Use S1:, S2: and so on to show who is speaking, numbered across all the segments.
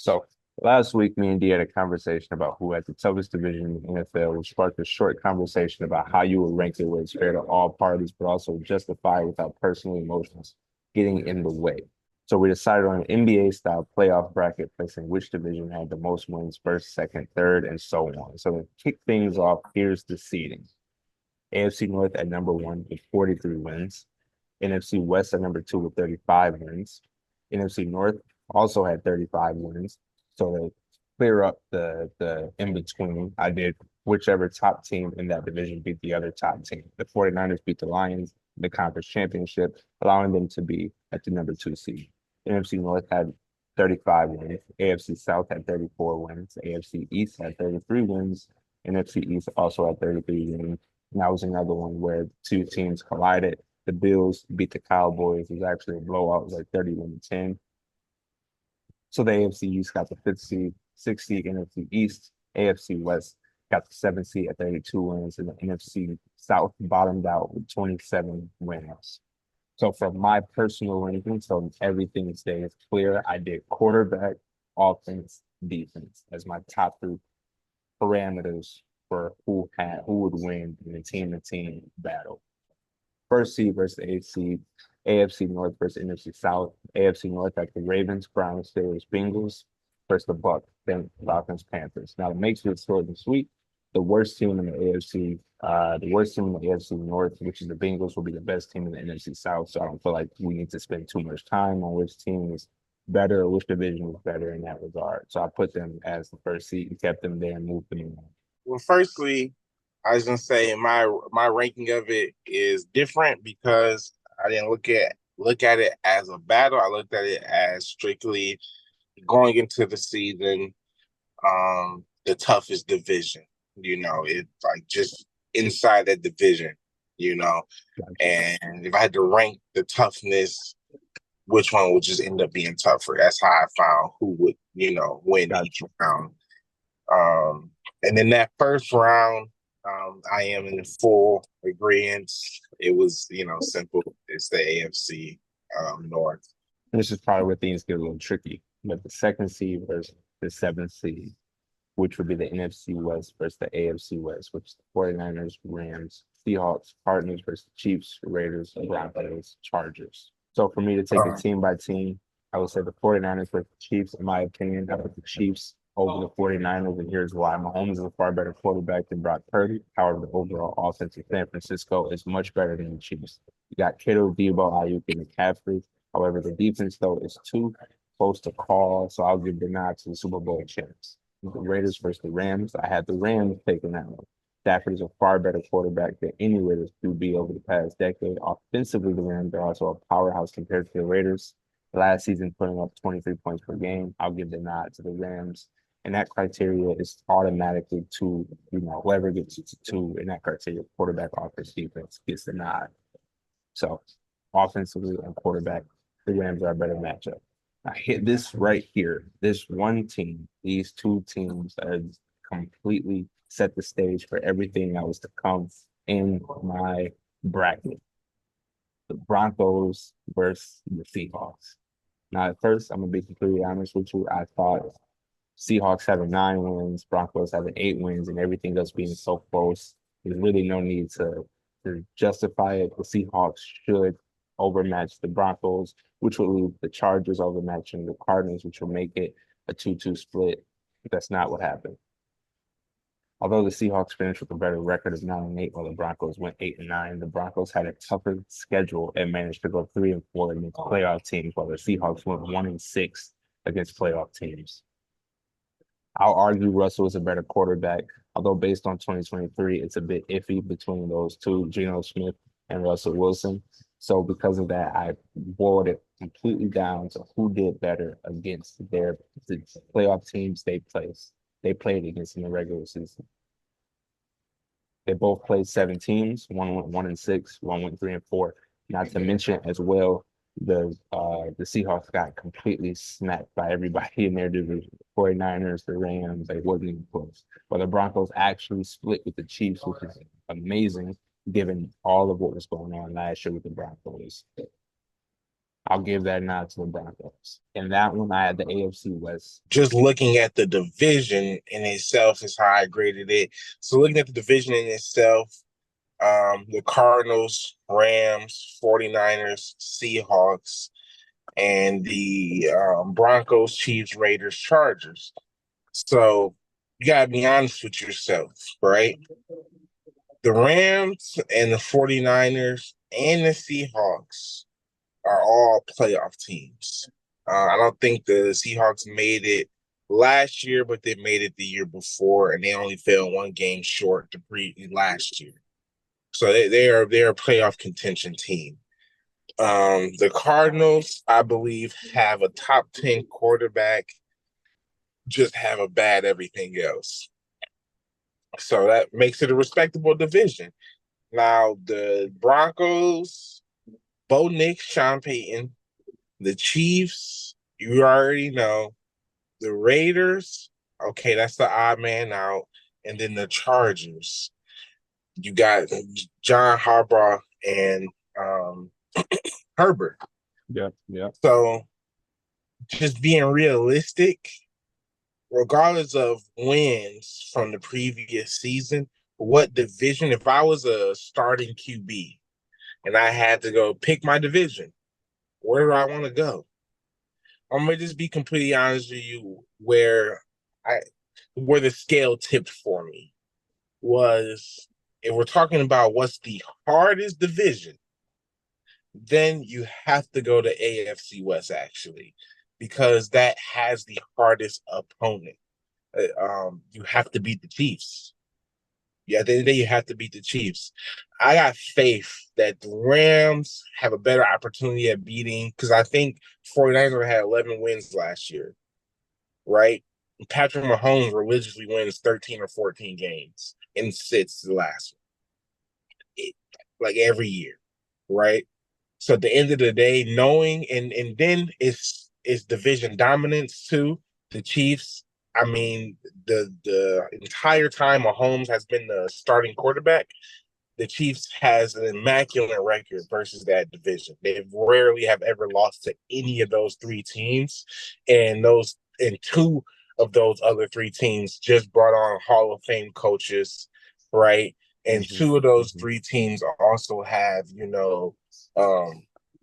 S1: So last week, me and Dee had a conversation about who had the toughest division in the NFL, which sparked a short conversation about how you would rank it where it's fair to all parties, but also justify without personal emotions getting in the way. So we decided on an NBA style playoff bracket, placing which division had the most wins first, second, third, and so on. So to kick things off, here's the seeding. AFC North at number one with 43 wins. NFC West at number two with 35 wins. NFC North also had 35 wins. So to clear up the in between, I did whichever top team in that division beat the other top team. The 49ers beat the Lions in the conference championship, allowing them to be at the number two seed. NFC North had 35 wins. AFC South had 34 wins. AFC East had 33 wins. NFC East also had 33 wins. And that was another one where two teams collided. The Bills beat the Cowboys. It was actually a blowout. It was like 31-10. So the AFC East got the fifth seed, sixth seed NFC East. AFC West got the seventh seed at 32 wins, and the NFC South bottomed out with 27 wins. So from my personal ranking, so everything stays clear. I did quarterback, offense, defense as my top three parameters for who would win in the team-to-team battle. First seed versus the eighth seed, AFC North versus NFC South. AFC North got the Ravens, Browns, Steelers, Bengals versus the Bucs, then Falcons, Panthers. Now, it makes it short and sweet. The worst team in the AFC North, which is the Bengals, will be the best team in the NFC South. So I don't feel like we need to spend too much time on which team is better or which division is better in that regard. So I put them as the first seed and kept them there and moved them on.
S2: Well, firstly, I was gonna say my ranking of it is different because I didn't look at it as a battle. I looked at it as strictly going into the season, the toughest division. It's like just inside that division, And if I had to rank the toughness, which one would just end up being tougher? That's how I found who would, win each round. And then that first round, I am in full agreement. It was, simple. It's the AFC North.
S1: This is probably where things get a little tricky. But the second seed versus the seventh seed, which would be the NFC West versus the AFC West, which is the 49ers, Rams, Seahawks, Cardinals versus the Chiefs, Raiders, Broncos, Chargers. So for me to take it team by team, I would say the 49ers versus the Chiefs, in my opinion. I put the Chiefs over the 49ers, and here's why. Mahomes is a far better quarterback than Brock Purdy. However, the overall offense in San Francisco is much better than the Chiefs. You got Kittle, Debo, Ayuk, and McCaffrey. However, the defense, though, is too close to call, so I'll give the nod to the Super Bowl champs. The Raiders versus the Rams, I had the Rams taking that one. Stafford is a far better quarterback than any Raiders QB over the past decade. Offensively, the Rams are also a powerhouse compared to the Raiders. Last season, putting up 23 points per game. I'll give the nod to the Rams. And that criteria is automatically to, whoever gets to two in that criteria, quarterback, offense, defense, gets the nod. So offensively and quarterback, the Rams are a better matchup. I hit this right here. This one team, these two teams that completely set the stage for everything that was to come in my bracket. The Broncos versus the Seahawks. Now, at first, I'm going to be completely honest with you. I thought Seahawks having 9 wins, Broncos having 8 wins, and everything else being so close. There's really no need to justify it. The Seahawks should overmatch the Broncos, which will leave the Chargers overmatching the Cardinals, which will make it a 2-2 split. But that's not what happened. Although the Seahawks finished with a better record of 9-8, while the Broncos went 8-9, the Broncos had a tougher schedule and managed to go 3-4 against playoff teams, while the Seahawks went 1-6 against playoff teams. I'll argue Russell is a better quarterback, although based on 2023, it's a bit iffy between those two, Geno Smith and Russell Wilson. So because of that, I boiled it completely down to who did better against the playoff teams they played against in the regular season. They both played 7 teams. One went 1-6, one went 3-4. Not to mention as well, the Seahawks got completely smacked by everybody in their division. The 49ers, the Rams, they wasn't even close. But the Broncos actually split with the Chiefs, which is amazing given all of what was going on last year with the Broncos. I'll give that nod to the Broncos. And that one, I had the AFC West.
S2: Just looking at the division in itself is how I graded it. So looking at the division in itself, the Cardinals, Rams, 49ers, Seahawks, and the Broncos, Chiefs, Raiders, Chargers. So you got to be honest with yourself, right? The Rams and the 49ers and the Seahawks are all playoff teams. I don't think the Seahawks made it last year, but they made it the year before, and they only fell one game short to last year. So they're a playoff contention team. The Cardinals, I believe, have a top 10 quarterback, just have a bad everything else. So that makes it a respectable division. Now, the Broncos, Bo Nix, Sean Payton, the Chiefs, you already know. The Raiders, okay, that's the odd man out. And then the Chargers, you got John Harbaugh and Herbert.
S1: Yeah.
S2: So just being realistic, regardless of wins from the previous season, what division, if I was a starting QB and I had to go pick my division, where do I want to go? I'm gonna just be completely honest with you, where the scale tipped for me was, if we're talking about what's the hardest division, then you have to go to AFC West, actually, because that has the hardest opponent. You have to beat the Chiefs. Yeah, at the end of the day, you have to beat the Chiefs. I got faith that the Rams have a better opportunity at beating, because I think 49ers had 11 wins last year, right? Patrick Mahomes religiously wins 13 or 14 games and sits the last one, like every year, right? So at the end of the day, knowing and then it's division dominance too. The Chiefs, I mean, the entire time Mahomes has been the starting quarterback, the Chiefs has an immaculate record versus that division. They rarely have ever lost to any of those three teams, and two of those other three teams just brought on Hall of Fame coaches, right? And two of those three teams also have,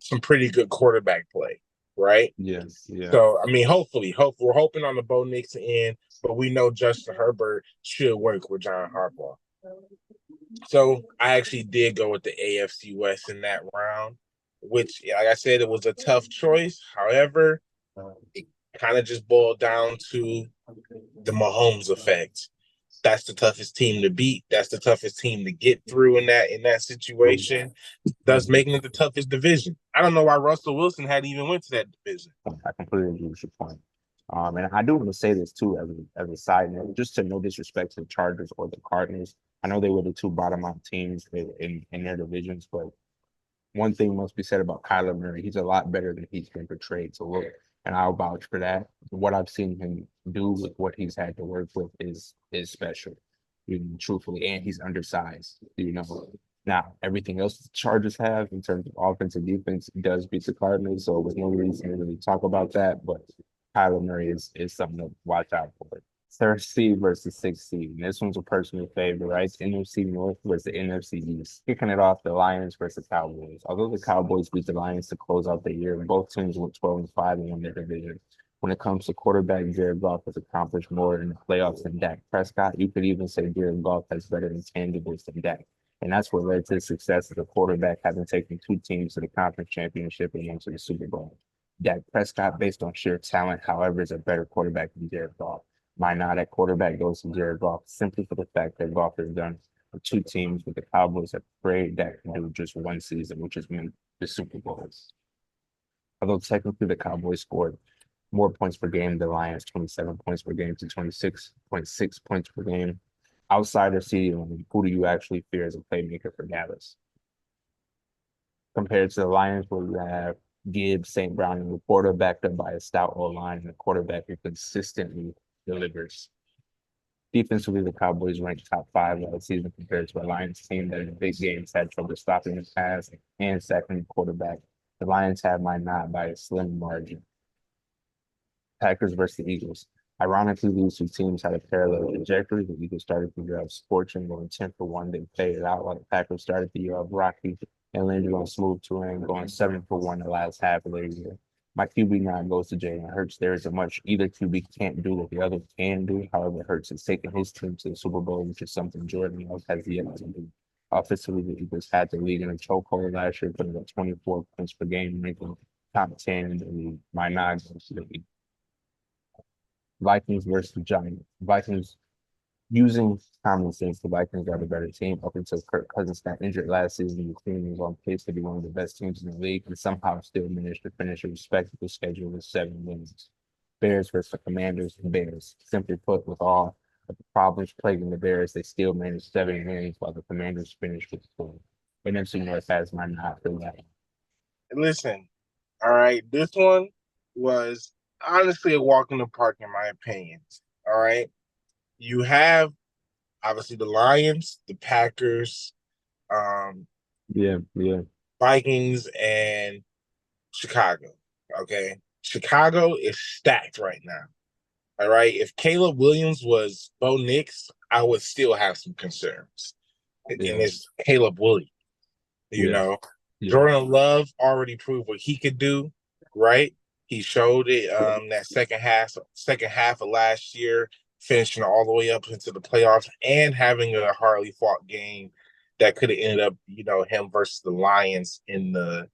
S2: some pretty good quarterback play, right?
S1: Yes, yeah.
S2: So, I mean, we're hoping on the Bo Nix end, but we know Justin Herbert should work with John Harbaugh. So I actually did go with the AFC West in that round, which, like I said, it was a tough choice. However, it kind of just boiled down to the Mahomes effect. That's the toughest team to beat. That's the toughest team to get through in that situation, thus making it the toughest division. I don't know why Russell Wilson hadn't even went to that division.
S1: I completely agree with your point. And I do want to say this too, as a side note, just to no disrespect to the Chargers or the Cardinals. I know they were the two bottom out teams in their divisions, but one thing must be said about Kyler Murray. He's a lot better than he's been portrayed to look, and I'll vouch for that. What I've seen him do with what he's had to work with is special, truthfully, and he's undersized. Now, everything else the Chargers have in terms of offense and defense does beat the Cardinals, so with no reason to really talk about that, but Kyler Murray is something to watch out for. Third seed versus sixth seed. And this one's a personal favorite, right? It's NFC North versus the NFC East. Kicking it off, the Lions versus Cowboys. Although the Cowboys beat the Lions to close out the year, both teams went 12-5 and won their division. When it comes to quarterback, Jared Goff has accomplished more in the playoffs than Dak Prescott. You could even say Jared Goff has better intangibles than Dak. And that's what led to the success of the quarterback, having taken two teams to the conference championship and one to the Super Bowl. Dak Prescott, based on sheer talent, however, is a better quarterback than Jared Goff. My nod at quarterback goes to Jared Goff simply for the fact that Goff has done for two teams, but the Cowboys have prayed that can do just one season, which is win the Super Bowls. Although technically the Cowboys scored more points per game than the Lions, 27 points per game to 26.6 points per game. Outside of CeeDee, who do you actually fear as a playmaker for Dallas? Compared to the Lions, where you have Gibbs, St. Brown, and Laporta backed up by a stout O-line and a quarterback who consistently delivers. Defensively, the Cowboys ranked top 5 last season compared to a Lions team that in big games had trouble stopping the pass and sacking the quarterback. The Lions have my nod by a slim margin. Packers versus the Eagles. Ironically, these two teams had a parallel trajectory. The Eagles started the year off scorching, going 10-1. They played it out, while the Packers started the year off rocky and landed on smooth terrain, going 7-1 the last half of their year. My QB9 goes to Jalen Hurts. There isn't much either QB can't do that the other can do. However, Hurts has taken his team to the Super Bowl, which is something Jordan Love has yet to do. Offensively, the Eagles had the lead in a chokehold last year, putting up 24 points per game, making top 10 in the league. My nine goes to the Eagles. Vikings versus the Giants. Vikings, using common sense, the Vikings are the better team. Up until Kirk Cousins got injured last season, the team was on pace to be one of the best teams in the league and somehow still managed to finish a respectable schedule with 7 wins. Bears versus the Commanders. Bears. Simply put, with all of the problems plaguing the Bears, they still managed 7 wins while the Commanders finished with 4. NFC North has my nod for that.
S2: Listen, all right, this one was honestly a walk in the park, in my opinion. All right. You have obviously the Lions, the Packers,
S1: Yeah.
S2: Vikings, and Chicago. Okay. Chicago is stacked right now. All right. If Caleb Williams was Bo Nix, I would still have some concerns.
S1: Yeah.
S2: And it's Caleb Williams. You know, Jordan Love already proved what he could do, right? He showed it that second half of last year, finishing all the way up into the playoffs and having a hardly fought game that could have ended up, him versus the Lions in the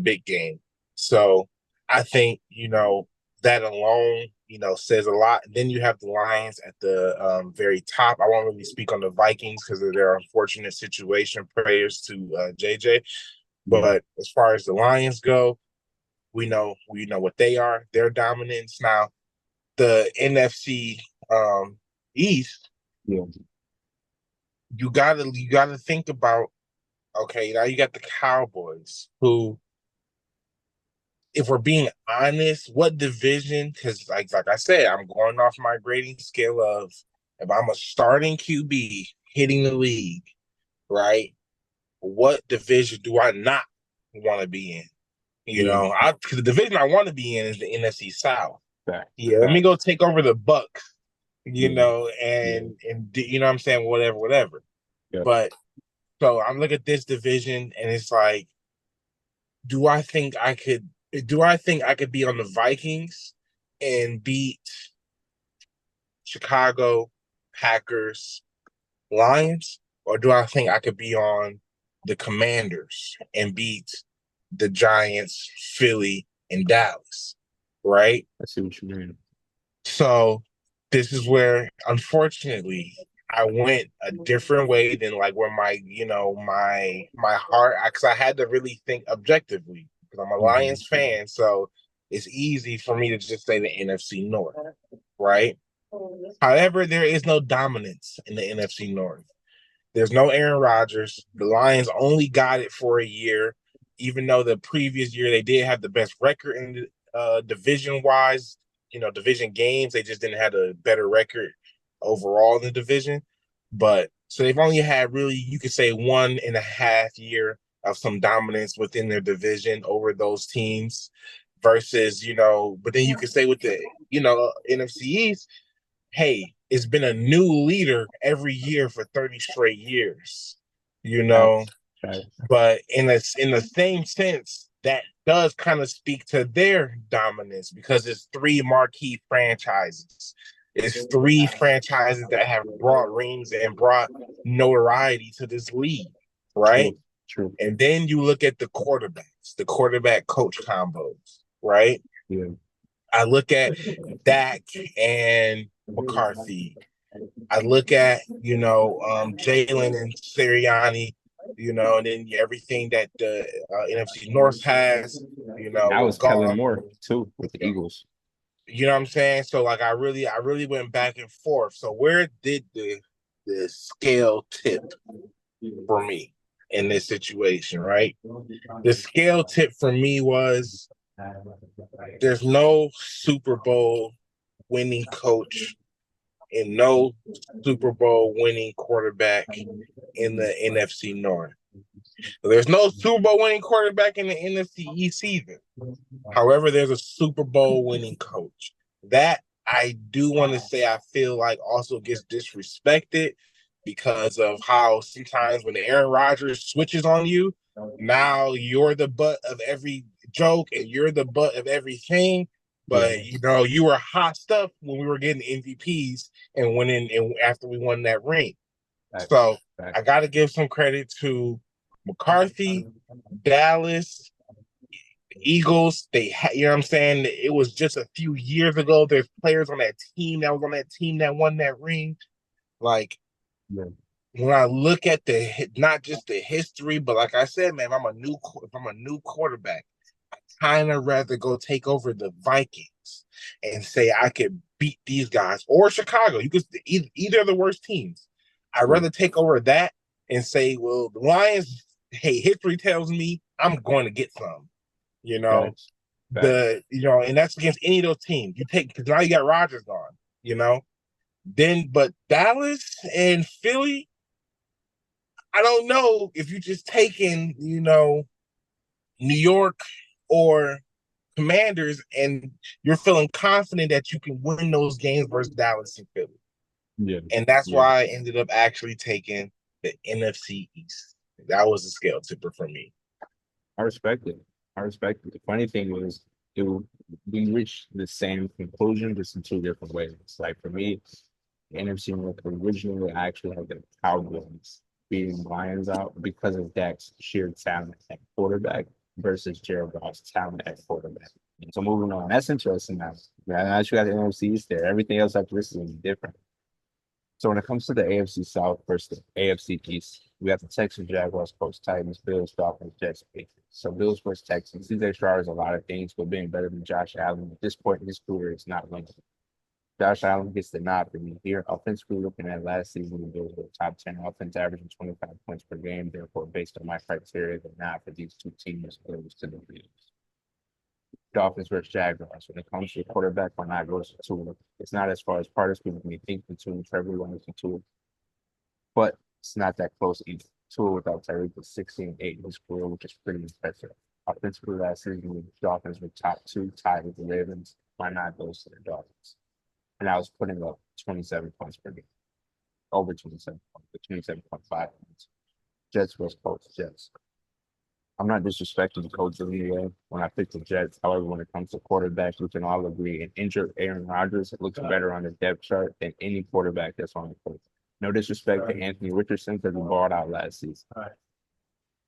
S2: big game. So I think, that alone, says a lot. And then you have the Lions at the very top. I won't really speak on the Vikings because of their unfortunate situation, prayers to JJ. But as far as the Lions go, we know what they are. Their dominance. Now, the NFC East, you gotta think about, okay, now you got the Cowboys, who, if we're being honest, what division? Because like I said, I'm going off my grading scale of, if I'm a starting QB hitting the league, right? What division do I not want to be in? Because the division I want to be in is the NFC South. Let me go take over the Bucks, and you know what I'm saying, whatever. Yeah. But so I'm looking at this division, and it's like, do I think I could be on the Vikings and beat Chicago, Packers, Lions? Or do I think I could be on the Commanders and beat the Giants, Philly, and Dallas? Right?
S1: I see what you mean.
S2: So this is where, unfortunately, I went a different way than like where my heart, because I had to really think objectively, because I'm a Lions fan. So it's easy for me to just say the NFC North, right? However, there is no dominance in the NFC North. There's no Aaron Rodgers. The Lions only got it for a year, even though the previous year they did have the best record in division-wise, division games. They just didn't have a better record overall in the division. But so they've only had, really, you could say, 1.5 year of some dominance within their division over those teams versus, but then you could say with the, NFC East, hey, it's been a new leader every year for 30 straight years, Right. But in the same sense, that does kind of speak to their dominance, because it's 3 marquee franchises. It's 3 franchises that have brought rings and brought notoriety to this league, right?
S1: True.
S2: And then you look at the quarterbacks, the quarterback coach combos, right?
S1: Yeah.
S2: I look at Dak and McCarthy. I look at, Jalen and Sirianni, and then everything that the NFC North has,
S1: That was Kellen Moore too with the Eagles.
S2: You know what I'm saying? So like I really went back and forth. So where did the scale tip for me in this situation, right? The scale tip for me was, there's no Super Bowl winning coach and no Super Bowl winning quarterback in the NFC North. There's no Super Bowl winning quarterback in the NFC East either. However, there's a Super Bowl winning coach. That I do want to say I feel like also gets disrespected because of how sometimes when Aaron Rodgers switches on you, now you're the butt of every joke and you're the butt of everything. But you were hot stuff when we were getting MVPs and winning and after we won that ring. So I got to give some credit to McCarthy, Dallas, Eagles. You know what I'm saying? It was just a few years ago. There's players on that team that was on that team that won that ring. Like when I look at not just the history, but like I said, man, if I'm a new quarterback, I kind of rather go take over the Vikings and say I could beat these guys or Chicago. You could either of the worst teams. I'd rather take over that and say, well, the Lions. Hey, history tells me I'm going to get some. And that's against any of those teams. You take because now you got Rodgers gone. But Dallas and Philly, I don't know if you just taking, New York or Commanders and you're feeling confident that you can win those games versus Dallas and Philly. And that's why I ended up actually taking the NFC East. That was a scale tipper for me.
S1: I respect it. The funny thing was, we reached the same conclusion, just in two different ways. Like for me, the NFC North originally, I actually had the Cowboys beating Lions out because of Dak's sheer talent at quarterback versus Jared Goff's talent at quarterback. So moving on, that's interesting now. Now you got the NFC East there. Everything else after this is going to be different. So when it comes to the AFC South versus the AFC East, we have the Texans, Jaguars, Colts, Titans, Bills, Dolphins, Jets, Patriots. So Bills versus Texans. These extra hours a lot of things, but being better than Josh Allen at this point in his career is not winning. Josh Allen gets the nod for me here. Offensively, looking at last season, the Bills were top 10 offense, averaging 25 points per game. Therefore, based on my criteria, the nod for these two teams goes to the Bills. Dolphins versus Jaguars. When it comes to the quarterback, when I goes to Tua, it's not as far as part people may think between Trevor Lawrence and Tua, but it's not that close either. Tua without Tyreek was 16-8 in his career, which is pretty impressive. Offensively last season, the Dolphins were top 2, tied with the Ravens. Why not goes to the Dolphins? And I was putting up 27 points per game, over 27 points, 27.5 points. Jets versus Colts, Jets. I'm not disrespecting the coach of the way when I picked the Jets. However, when it comes to quarterbacks, we can all agree an injured Aaron Rodgers looks better on the depth chart than any quarterback that's on the court. No disrespect to Anthony Richardson because he balled out last season.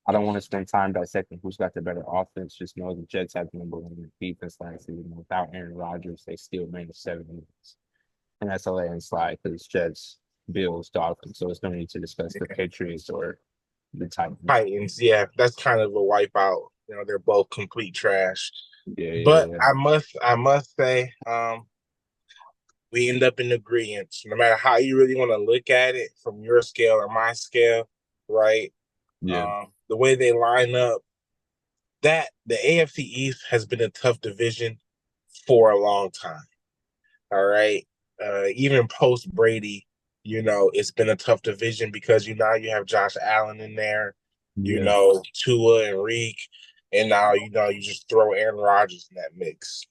S1: I don't want to spend time dissecting who's got the better offense. Just know the Jets had the number one defense last season. Without Aaron Rodgers, they still managed 7 wins. And that's a landslide because Jets, Bills, Dolphins. So it's no need to discuss the Patriots or the
S2: Titans, yeah, that's kind of a wipeout. They're both complete trash.
S1: Yeah.
S2: I must say, we end up in agreement. No matter how you really want to look at it, from your scale or my scale, right? The way they line up, that the AFC East has been a tough division for a long time. All right, even post Brady. It's been a tough division because you have Josh Allen in there, Tua and Reek, and now you just throw Aaron Rodgers in that mix.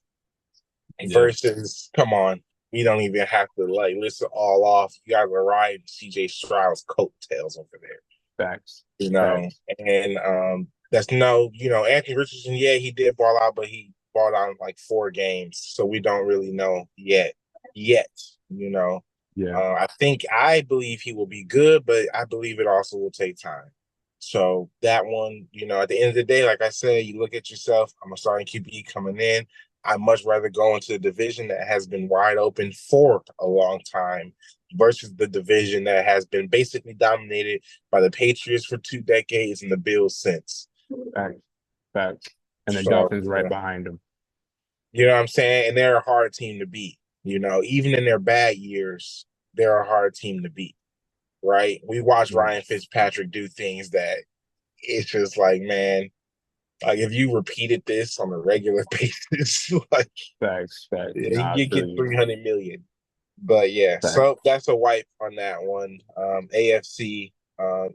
S2: Versus, come on, we don't even have to list it all off. You guys are riding CJ Stroud's coattails over there.
S1: Facts.
S2: And that's Anthony Richardson. Yeah, he did ball out, but he balled out in like 4 games, so we don't really know yet. I believe he will be good, but I believe it also will take time. So that one, at the end of the day, like I said, you look at yourself, I'm a starting QB coming in. I'd much rather go into a division that has been wide open for a long time versus the division that has been basically dominated by the Patriots for 2 decades and the Bills since.
S1: Facts. And the Dolphins right behind them.
S2: You know what I'm saying? And they're a hard team to beat. Even in their bad years, they're a hard team to beat, right? We watched Ryan Fitzpatrick do things that it's just like, man, like if you repeated this on a regular basis, like
S1: facts.
S2: You get 300 million. But yeah, so that's a wipe on that one. AFC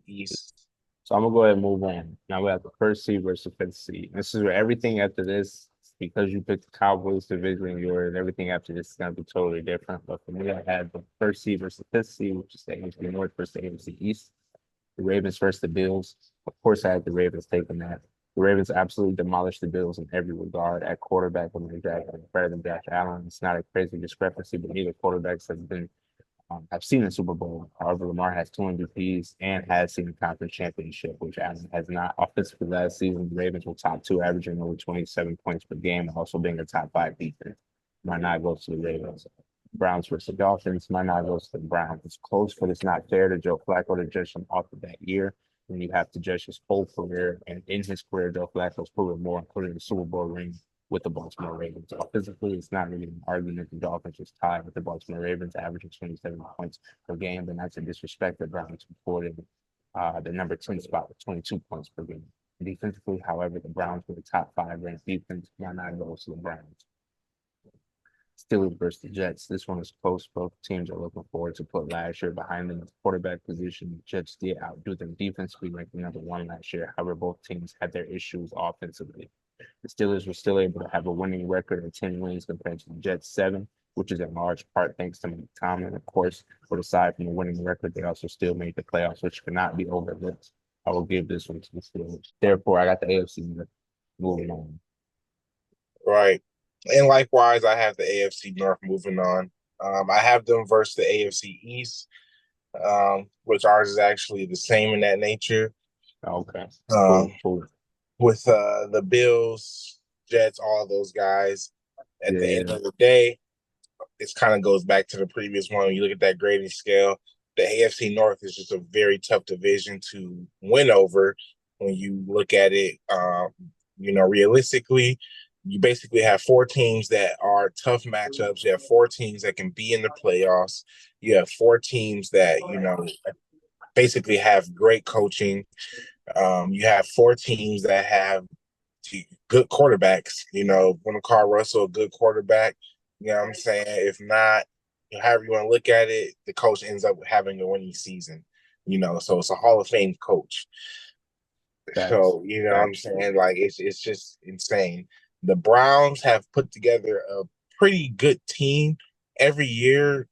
S2: East.
S1: So I'm gonna go ahead and move on. Now we have the first seed versus the fifth seed. This is where everything after this, because you picked the Cowboys division, yours, everything after this is gonna be totally different. But for me, I had the first seed versus the fifth seed, which is the AFC North versus the AFC East. The Ravens versus the Bills. Of course, I had the Ravens taking that. The Ravens absolutely demolished the Bills in every regard. At quarterback, when they drafted better than Josh Allen, it's not a crazy discrepancy, but neither quarterbacks have been I've seen the Super Bowl. However, Lamar has two MVPs and has seen the conference championship, which Allen has not. Offensively, last season, the Ravens were top two, averaging over 27 points per game, also being a top five defense. My nod goes to the Ravens. Browns versus the Dolphins. My nod goes to the Browns. It's close, but it's not fair to Joe Flacco to judge him off of that year when you have to judge his whole career. And in his career, Joe Flacco's proven more, including the Super Bowl ring with the Baltimore Ravens. Offensively, it's not really an argument. The Dolphins was tied with the Baltimore Ravens, averaging 27 points per game, but not to disrespect the Browns, who reported the number 10 spot with 22 points per game. Defensively, however, the Browns were the top five ranked defense. My nine goes to the Browns. Steelers versus the Jets. This one is close. Both teams are looking forward to put last year behind them at the quarterback position. The Jets did outdo them defensively, ranking number one last year. However, both teams had their issues offensively. The Steelers were still able to have a winning record of 10 wins compared to the Jets' 7, which is in large part thanks to Mike Tomlin, of course. But aside from the winning record, they also still made the playoffs, which cannot be overlooked. I will give this one to the Steelers. Therefore, I got the AFC moving on.
S2: Right. And likewise, I have the AFC North moving on. I have them versus the AFC East, which ours is actually the same in that nature.
S1: Okay.
S2: Cool. With the Bills, Jets, all those guys. At the end of the day, it kind of goes back to the previous one. When you look at that grading scale, the AFC North is just a very tough division to win over. When you look at it, realistically, you basically have four teams that are tough matchups. You have four teams that can be in the playoffs. You have four teams that, basically have great coaching. You have four teams that have good quarterbacks. Want to call Russell a good quarterback. You know what I'm saying? If not, however you want to look at it, the coach ends up having a winning season. So it's a Hall of Fame coach. So, what I'm saying? Like, it's just insane. The Browns have put together a pretty good team every year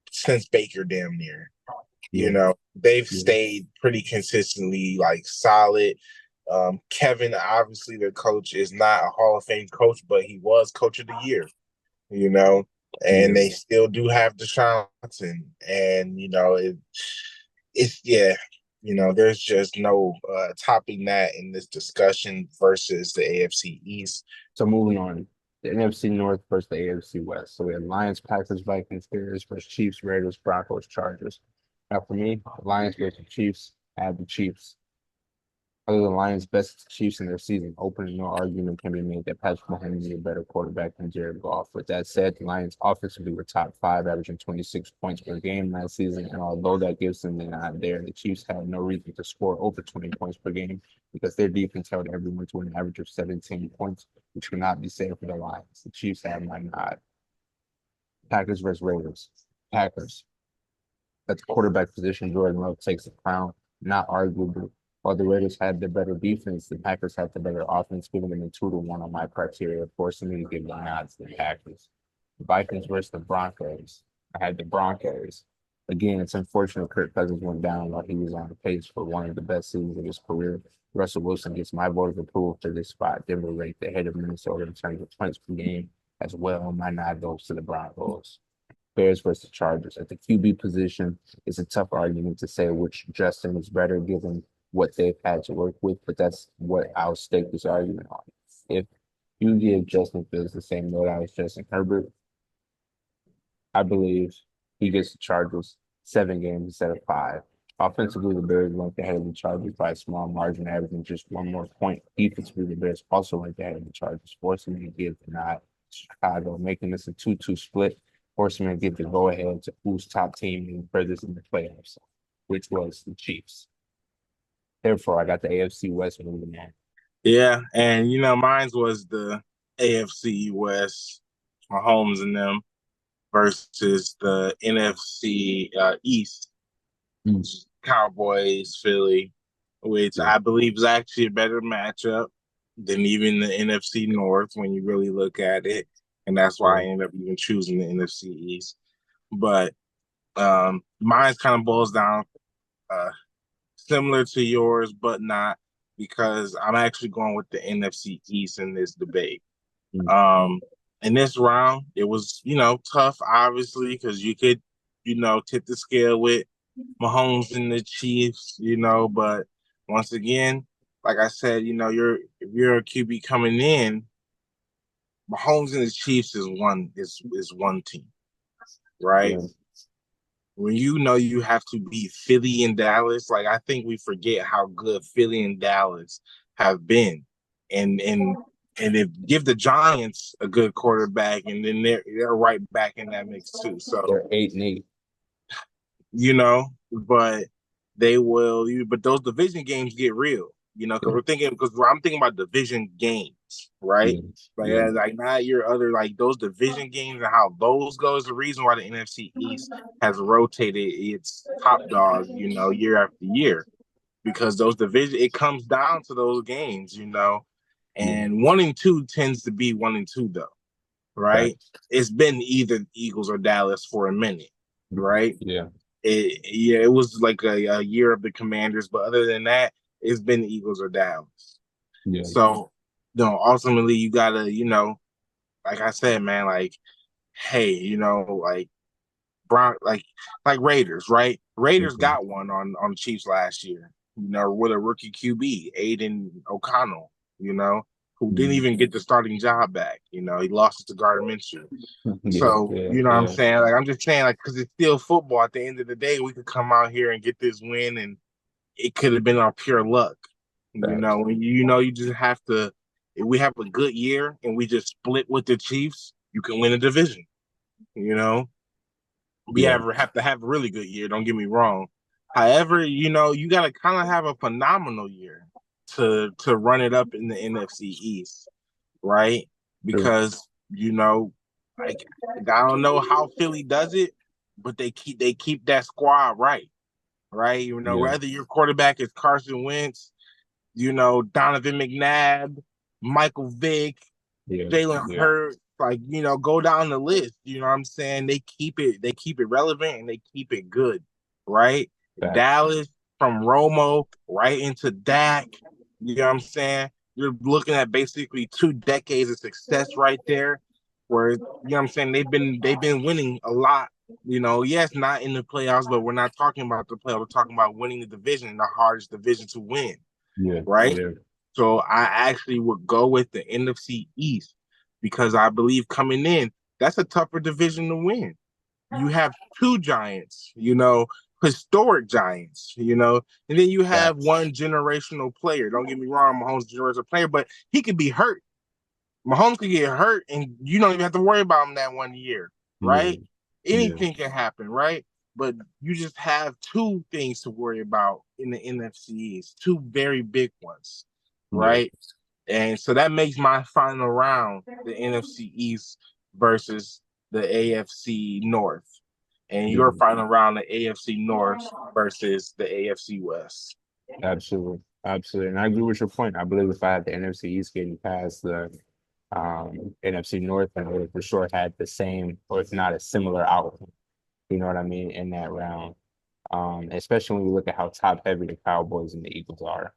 S2: since Baker damn near. They've stayed pretty consistently, like, solid. Kevin, obviously, their coach, is not a Hall of Fame coach, but he was coach of the year, and they still do have Deshaun Watson. And, there's just no topping that in this discussion versus the AFC East.
S1: So moving on, the NFC North versus the AFC West. So we have Lions, Packers, Vikings, Bears versus Chiefs, Raiders, Broncos, Chargers. Now for me, the Lions versus Chiefs, I have the Chiefs. Other than Lions' best Chiefs in their season opening, no argument can be made that Patrick Mahomes is a better quarterback than Jared Goff. With that said, the Lions offensively were top five, averaging 26 points per game last season. And although that gives them the nod there, the Chiefs had no reason to score over 20 points per game because their defense held everyone to an average of 17 points, which cannot be said for the Lions. The Chiefs had my nod. Packers versus Raiders. Packers. At the quarterback position, Jordan Love takes the crown, not arguably. While the Raiders had the better defense, the Packers had the better offense, giving them a 2-1 on my criteria, forcing me to give the nods to the Packers. The Vikings versus the Broncos. I had the Broncos. Again, it's unfortunate Kirk Cousins went down while he was on the pace for one of the best seasons of his career. Russell Wilson gets my vote of approval to this spot. Denver ranked ahead of Minnesota in terms of points per game as well. My nod goes to the Broncos. Bears versus Chargers. At the QB position, it's a tough argument to say which Justin is better given what they've had to work with, but that's what I'll stake this argument on. If you give Justin Fields the same note as Justin Herbert, I believe he gets the Chargers 7 games instead of 5. Offensively, the Bears ranked ahead of the Chargers by a small margin, averaging just 1 more point. Defensively, the Bears also ranked ahead of the Chargers, forcing me to give the nod to Chicago, making this a 2-2 split, forcing me to give the go-ahead to who's top team and furthest in the playoffs, which was the Chiefs. Therefore, I got the AFC West moving on.
S2: Yeah, and mine was the AFC West, Mahomes and them, versus the NFC East, Cowboys, Philly, which
S1: Yeah.
S2: I believe is actually a better matchup than even the NFC North when you really look at it. And that's why I
S1: Yeah.
S2: ended up even choosing the NFC East. But mine kind of boils down uh, similar to yours, but not, because I'm actually going with the NFC East in this debate.
S1: Mm.
S2: In this round, it was, tough, obviously, because you could, tip the scale with Mahomes and the Chiefs, but once again, like I said, if you're a QB coming in, Mahomes and the Chiefs is one team, right?
S1: Yeah.
S2: When you have to beat Philly and Dallas, like I think we forget how good Philly and Dallas have been. And if give the Giants a good quarterback, and then they're right back in that mix too. So
S1: They're 8-8.
S2: but but those division games get real, because I'm thinking about division games, right?
S1: Yeah.
S2: Like,
S1: Yeah.
S2: like not your other, like those division games and how those go is the reason why the NFC East has rotated its top dog, year after year, because those division, it comes down to those games,
S1: Yeah.
S2: and 1 and 2 tends to be 1 and 2 though, right?
S1: Facts.
S2: It's been either Eagles or Dallas for a minute, right?
S1: Yeah.
S2: It was like a year of the Commanders, but other than that, it's been the Eagles or Dallas.
S1: Yeah.
S2: So, ultimately, you gotta, like I said, man, like, hey, like like Raiders, right? Raiders
S1: Mhm.
S2: got one on Chiefs last year, with a rookie QB, Aiden O'Connell, who didn't
S1: Mhm.
S2: even get the starting job back. He lost it to Gardner Minshew.
S1: Yeah.
S2: So,
S1: Yeah.
S2: what I'm
S1: Yeah.
S2: saying? Like, I'm just saying, like, because it's still football. At the end of the day, we could come out here and get this win, and it could have been our pure luck.
S1: Facts.
S2: When you just have to. If we have a good year and we just split with the Chiefs, you can win a division. We
S1: Yeah.
S2: have to have a really good year. Don't get me wrong. However, you got to kind of have a phenomenal year to run it up in the NFC East, right?
S1: True.
S2: Because like, I don't know how Philly does it, but they keep that squad right?
S1: Yeah.
S2: Whether your quarterback is Carson Wentz, Donovan McNabb, Michael Vick,
S1: Yeah.
S2: Jalen
S1: Yeah.
S2: Hurts, like, go down the list. You know what I'm saying? They keep it relevant and they keep it good, right?
S1: Facts.
S2: Dallas from Romo right into Dak. You know what I'm saying? You're looking at basically 2 decades of success right there. Where, what I'm saying, they've been winning a lot. Yes, not in the playoffs, but we're not talking about the playoffs. We're talking about winning the division, the hardest division to win,
S1: Yeah.
S2: right?
S1: Yeah.
S2: So I actually would go with the NFC East, because I believe coming in, that's a tougher division to win. You have two giants, historic giants, and then you have
S1: Facts.
S2: one generational player. Don't get me wrong, Mahomes is a generational player, but he could be hurt. Mahomes could get hurt, and you don't even have to worry about him that 1 year,
S1: Yeah.
S2: right?
S1: Yeah.
S2: Anything can happen, right? But you just have two things to worry about in the NFC East, two very big ones,
S1: Yeah.
S2: right? And so that makes my final round the NFC East versus the AFC North. And your
S1: Yeah.
S2: final round, the AFC North versus the AFC West.
S1: Absolutely. Absolutely. And I agree with your point. I believe if I had the NFC East getting past the NFC North, I would have for sure had the same, or if not a similar outcome. You know what I mean? In that round. Especially when you look at how top heavy the Cowboys and the Eagles are.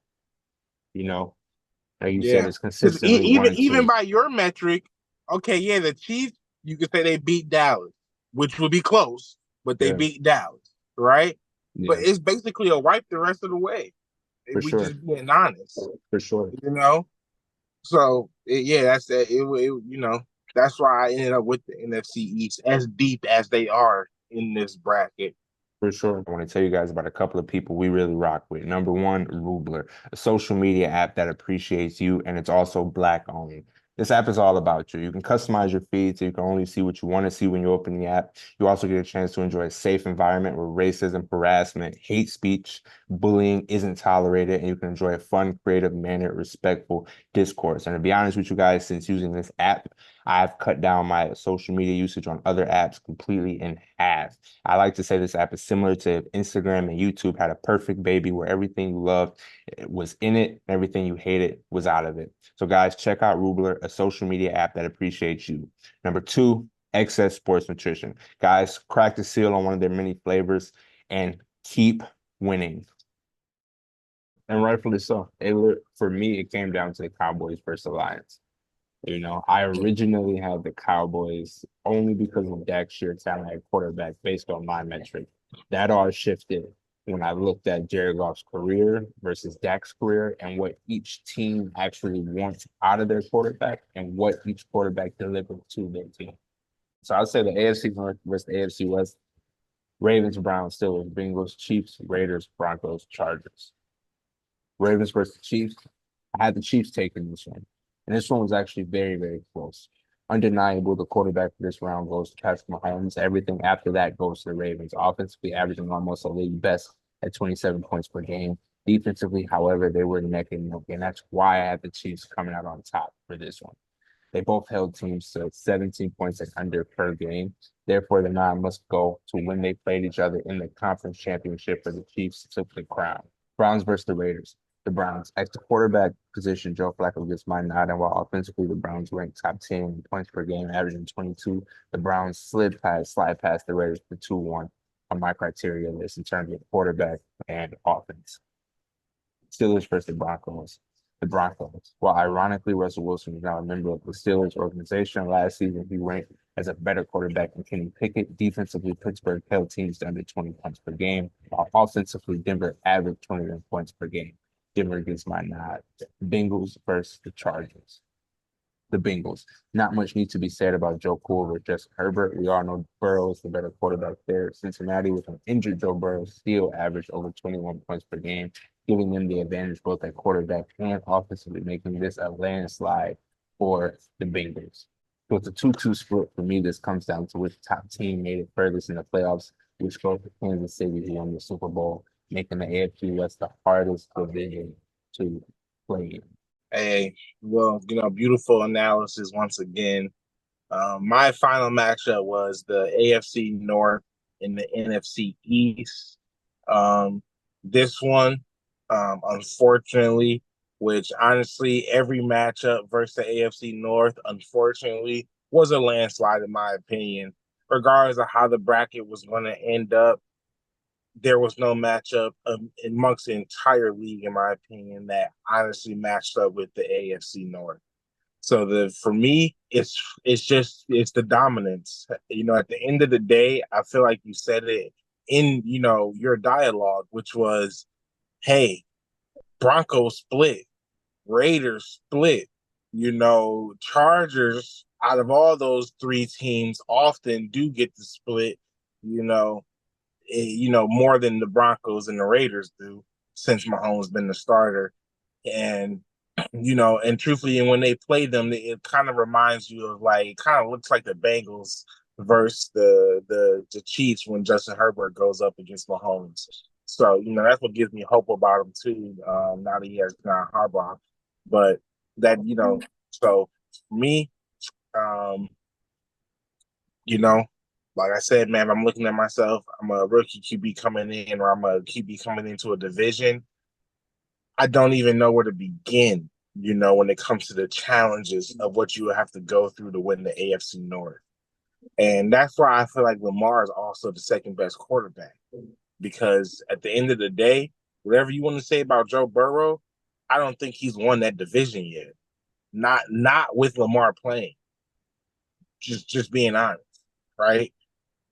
S1: You know, like you said,
S2: Yeah.
S1: it's
S2: Because
S1: consistently one
S2: even
S1: and
S2: even
S1: two.
S2: by your metric, okay, yeah, the Chiefs, you could say they beat Dallas, which would be close, but they
S1: Yeah.
S2: beat Dallas, right? But
S1: Yeah.
S2: it's basically a wipe the rest of the way.
S1: For
S2: If we
S1: sure.
S2: just being honest,
S1: For sure.
S2: you know. So yeah, that's that. That's why I ended up with the NFC East, as deep as they are in this bracket.
S1: For sure. I want to tell you guys about a couple of people we really rock with. Number one, Rueblur, a social media app that appreciates you, and it's also Black owned. This app is all about you. You can customize your feed so you can only see what you want to see when you open the app. You also get a chance to enjoy a safe environment where racism, harassment, hate speech, bullying isn't tolerated, and you can enjoy a fun, creative, mannered, respectful discourse. And to be honest with you guys, since using this app, I've cut down my social media usage on other apps completely in half. I like to say this app is similar to Instagram and YouTube had a perfect baby where everything you loved was in it, and everything you hated was out of it. So guys, check out Rueblur, a social media app that appreciates you. Number 2, Excess Sports Nutrition. Guys, crack the seal on one of their many flavors and keep winning. And rightfully so. For me, it came down to the Cowboys versus the Lions. I originally had the Cowboys only because of Dak's sheer talent at quarterback based on my metric. That all shifted when I looked at Jared Goff's career versus Dak's career and what each team actually wants out of their quarterback and what each quarterback delivered to their team. So I'd say the AFC North versus the AFC West, Ravens, Browns, Steelers, Bengals, Chiefs, Raiders, Broncos, Chargers. Ravens versus the Chiefs. I had the Chiefs taking this one. And this one was actually very, very close. Undeniable, the quarterback for this round goes to Patrick Mahomes. Everything after that goes to the Ravens. Offensively averaging almost a league best at 27 points per game. Defensively, however, they were neck and neck. And that's why I had the Chiefs coming out on top for this one. They both held teams to 17 points and under per game. Therefore, the nine must go to when they played each other in the conference championship for the Chiefs took the crown. Browns versus the Raiders. The Browns. At the quarterback position, Joe Flacco gets my nod, and while offensively the Browns ranked top 10 in points per game, averaging 22, the Browns slide past the Raiders for 2-1 on my criteria list in terms of quarterback and offense. Steelers versus the Broncos. The Broncos. While ironically Russell Wilson is now a member of the Steelers organization, last season he ranked as a better quarterback than Kenny Pickett. Defensively, Pittsburgh held teams to under 20 points per game, while offensively Denver averaged 21 points per game. Denver gets my nod. Bengals versus the Chargers. The Bengals. Not much needs to be said about Joe Cool or Justin Herbert. We all know Burrow is the better quarterback there. Cincinnati, with an injured Joe Burrow, still averaged over 21 points per game, giving them the advantage both at quarterback and offensively, making this a landslide for the Bengals. So it's a 2-2 split for me. This comes down to which top team made it furthest in the playoffs, which goes to Kansas City who won the Super Bowl, making the AFC West the hardest division to play in.
S2: Hey, well, beautiful analysis once again. My final matchup was the AFC North and the NFC East. This one, unfortunately, which honestly, every matchup versus the AFC North, unfortunately, was a landslide in my opinion. Regardless of how the bracket was going to end up, there was no matchup amongst the entire league, in my opinion, that honestly matched up with the AFC North. So for me, it's the dominance. At the end of the day, I feel like you said it in your dialogue, which was, hey, Broncos split, Raiders split, Chargers out of all those three teams often do get the split, more than the Broncos and the Raiders do since Mahomes been the starter. And, and truthfully, when they play them, it kind of reminds you of kind of looks like the Bengals versus the Chiefs when Justin Herbert goes up against Mahomes. So, that's what gives me hope about him too, now that he has John Harbaugh. But that, so for me, like I said, man, I'm looking at myself. I'm a rookie QB coming in, or I'm a QB coming into a division. I don't even know where to begin, when it comes to the challenges of what you have to go through to win the AFC North. And that's why I feel like Lamar is also the second best quarterback. Because at the end of the day, whatever you want to say about Joe Burrow, I don't think he's won that division yet. Not with Lamar playing. Just being honest, right?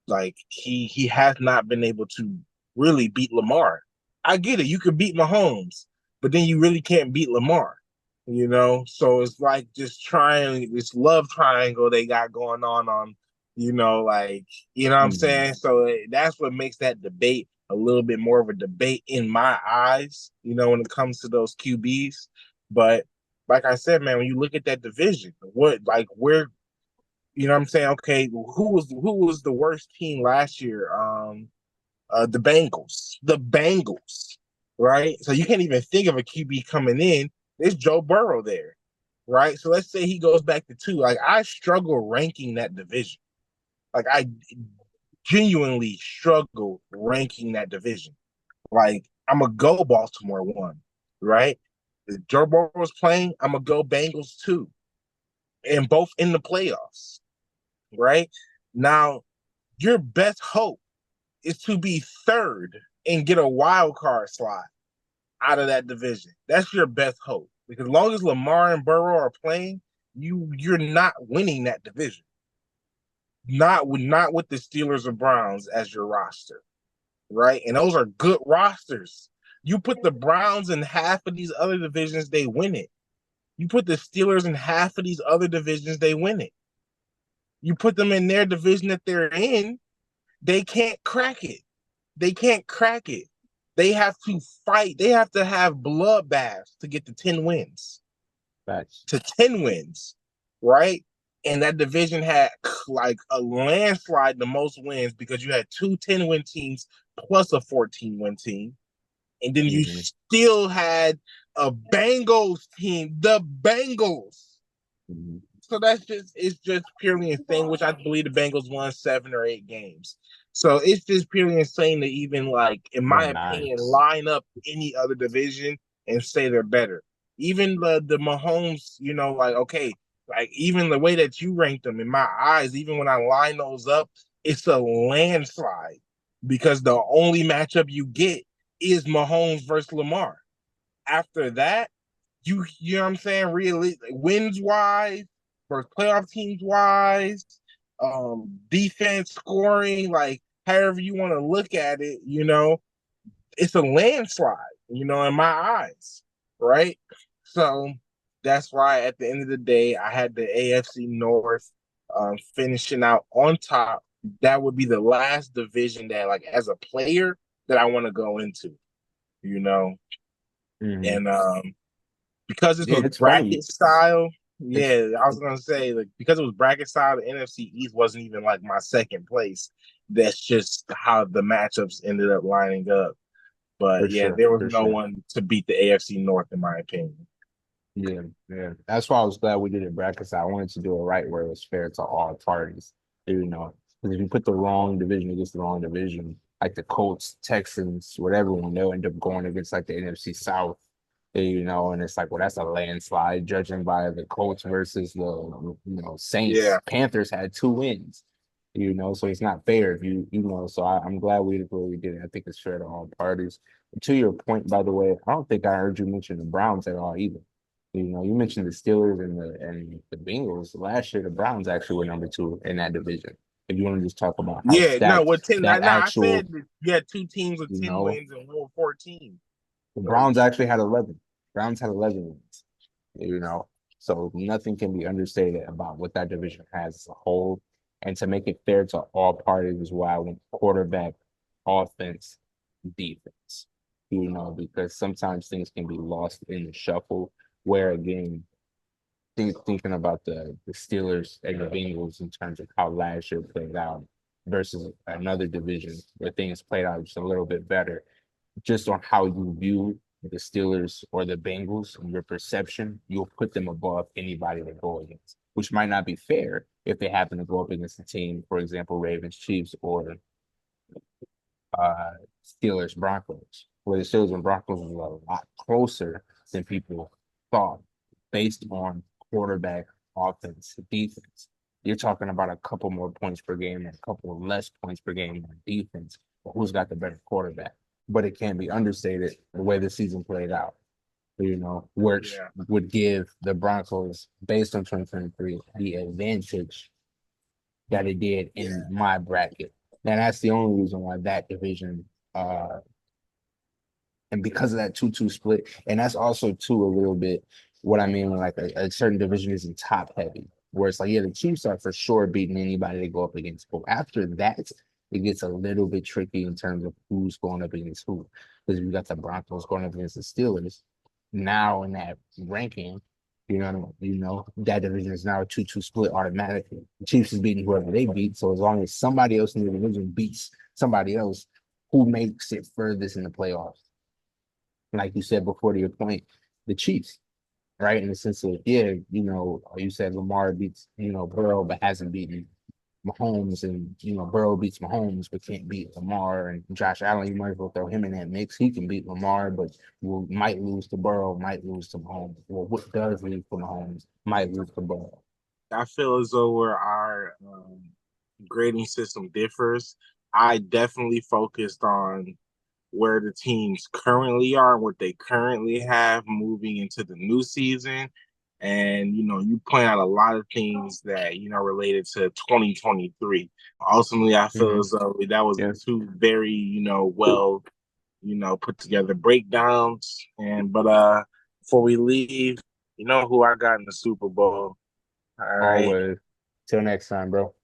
S2: Like he has not been able to really beat Lamar. I get it. You could beat Mahomes, but then you really can't beat Lamar, So it's like just trying this love triangle they got going on, what I'm saying? So that's what makes that debate a little bit more of a debate in my eyes, when it comes to those QBs. But like I said, man, when you look at that division, where what I'm saying? Okay, who was the worst team last year? The Bengals. The Bengals, right? So you can't even think of a QB coming in. There's Joe Burrow there. right? So let's say he goes back to 2. Like, I struggle ranking that division. Like, I genuinely struggle ranking that division. Like, I'm going to go Baltimore 1, right? If Joe Burrow's playing, I'm going to go Bengals 2, and both in the playoffs, right? Now, your best hope is to be 3rd and get a wild card slot out of that division. That's your best hope. Because as long as Lamar and Burrow are playing, you're not winning that division. Not with the Steelers or Browns as your roster, right? And those are good rosters. You put the Browns in half of these other divisions, they win it. You put the Steelers in half of these other divisions, they win it. You put them in their division that they're in, they can't crack it. They can't crack it. They have to fight. They have to have bloodbaths to get to 10 wins.
S1: Facts.
S2: To 10 wins, right? And that division had like a landslide the most wins because you had 2 10-win teams plus a 14-win team. And then you still had a Bengals team, the Bengals. So it's just purely insane, which I believe the Bengals won 7 or 8 games. So it's just purely insane to even, like, in my opinion, line up any other division and say they're better. Even the Mahomes, you know, like, okay, like, even the way that you ranked them, in my eyes, even when I line those up, it's a landslide because the only matchup you get is Mahomes versus Lamar. After that, you know what I'm saying? Really, wins wise, versus playoff teams wise, defense, scoring, like however you want to look at it, you know, it's a landslide, you know, in my eyes, right? So that's why at the end of the day, I had the AFC North finishing out on top. That would be the last division that, like, as a player, that I want to go into, you know, and because it's a bracket style. Yeah, I was gonna say, like, because it was bracket style, the NFC East wasn't even like my second place. That's just how the matchups ended up lining up. But there was no one to beat the AFC North, in my opinion.
S1: Yeah. That's why I was glad we did it bracket style. I wanted to do it right where it was fair to all parties. You know, because if you put the wrong division against the wrong division, like the Colts, Texans, whatever, when they'll end up going against like the NFC South. You know, and it's like, well, that's a landslide judging by the Colts versus the Saints.
S2: Yeah.
S1: Panthers had 2 wins, you know, so it's not fair if you know. So I'm glad we did what we did. I think it's fair to all parties. To your point, by the way, I don't think I heard you mention the Browns at all either. You know, you mentioned the Steelers and the Bengals. Last year, the Browns actually were number 2 in that division. If you want to just talk about how
S2: with 10, I said you had 2 teams with 10 wins and 1 with 14.
S1: The Browns actually had 11. Browns had 11 wins, you know. So nothing can be understated about what that division has as a whole. And to make it fair to all parties is why I went quarterback, offense, defense, you know, because sometimes things can be lost in the shuffle. Where, again, thinking about the Steelers and the Bengals in terms of how last year played out versus another division where things played out just a little bit better, just on how you view the Steelers or the Bengals and your perception, you'll put them above anybody they go against, which might not be fair if they happen to go up against a team, for example, Ravens, Chiefs, or Steelers, Broncos, where the Steelers and Broncos was a lot closer than people thought based on quarterback, offense, defense. You're talking about a couple more points per game and a couple less points per game on defense. But who's got the better quarterback? But it can't be understated the way the season played out, you know, which would give the Broncos, based on 2023, the advantage that it did in my bracket. And that's the only reason why that division, and because of that 2-2 split, and that's also, too, a little bit what I mean when, like, a certain division isn't top heavy, where it's like, the Chiefs are for sure beating anybody they go up against. But after that, it gets a little bit tricky in terms of who's going up against who. Because we got the Broncos going up against the Steelers. Now in that ranking, you know, that division is now a 2-2 split automatically. The Chiefs is beating whoever they beat. So as long as somebody else in the division beats somebody else, who makes it furthest in the playoffs? Like you said before, to your point, the Chiefs. right? In the sense of, yeah, you said Lamar beats, Burrow, but hasn't beaten Mahomes, and Burrow beats Mahomes, but can't beat Lamar and Josh Allen. You might as well throw him in that mix. He can beat Lamar, but might lose to Burrow, might lose to Mahomes. Well, what does lose to Mahomes might lose to Burrow.
S2: I feel as though where our grading system differs, I definitely focused on where the teams currently are and what they currently have moving into the new season. And, you point out a lot of things that, related to 2023. Ultimately, I feel as though that was two very, well, put together breakdowns. But before we leave, you know who I got in the Super Bowl. All right.
S1: Always. Till next time, bro.